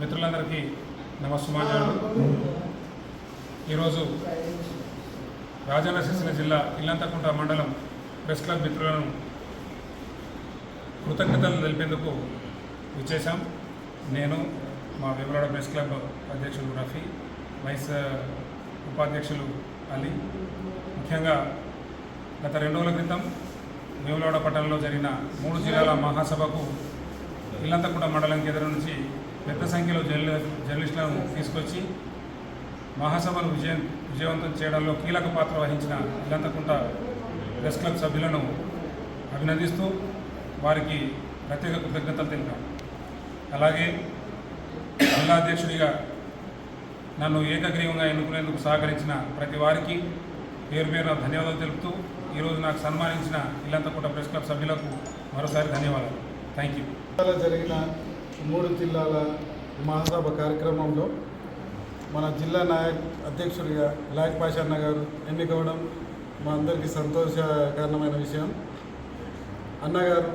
మిత్రులందరికీ నమస్సుమాంజలు. ఈరోజు రాజన్న సిరిసిల్ల జిల్లా ఇల్లంతకుంట మండలం ప్రెస్ క్లబ్ మిత్రులను కృతజ్ఞతలు తెలిపేందుకు విచ్చేశాం. నేను మా వేములవాడ ప్రెస్ క్లబ్ అధ్యక్షులు రఫీ, వైస్ ఉపాధ్యక్షులు అలీ. ముఖ్యంగా గత 2 రోజుల క్రితం వేములవాడ పట్టణంలో జరిగిన 3 జిల్లాల మహాసభకు ఇల్లంతకుంట మండలం కేంద్రం నుంచి పెద్ద సంఖ్యలో జర్నలిస్టులను తీసుకొచ్చి మహాసభను విజయవంతం చేయడంలో కీలక పాత్ర వహించిన ఇల్లంతకుంట ప్రెస్ క్లబ్ సభ్యులను అభినందిస్తూ వారికి ప్రత్యేక కృతజ్ఞతలు తెలిపాం. అలాగే జిల్లా అధ్యక్షుడిగా నన్ను ఏకగ్రీవంగా ఎన్నుకునేందుకు సహకరించిన ప్రతి వారికి పేరు పేరున ధన్యవాదాలు తెలుపుతూ ఈరోజు నాకు సన్మానించిన ఇల్లంతకుంట ప్రెస్ క్లబ్ సభ్యులకు మరోసారి ధన్యవాదాలు. Thank you. జరిగిన 3 జిల్లాల మహాసభ కార్యక్రమంలో మన జిల్లా అధ్యక్షుడిగా లాయక్ పాషా అన్న గారు ఎన్నికవడం మా అందరికీ సంతోషకరమైన విషయం. అన్నగారు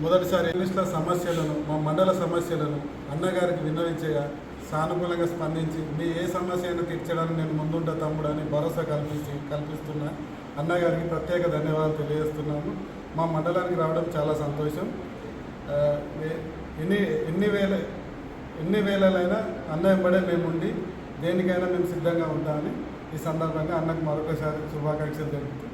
మొదటిసారి జర్నలిస్టుల సమస్యలను, మా మండల సమస్యలను అన్నగారికి విన్నవించగా సానుకూలంగా స్పందించి మీ ఏ సమస్య అయినా తీర్చడానికి నేను ముందుంటా తమ్ముడు అని భరోసా కల్పిస్తున్న అన్నగారికి ప్రత్యేక ధన్యవాదాలు తెలియజేస్తున్నాము. మా మండలానికి రావడం చాలా సంతోషం. ఎన్ని వేలైనా అన్న వెంబడే మేముండి దేనికైనా మేము సిద్ధంగా ఉంటామని ఈ సందర్భంగా అన్నకు మరొకసారి శుభాకాంక్షలు తెలుపుతూ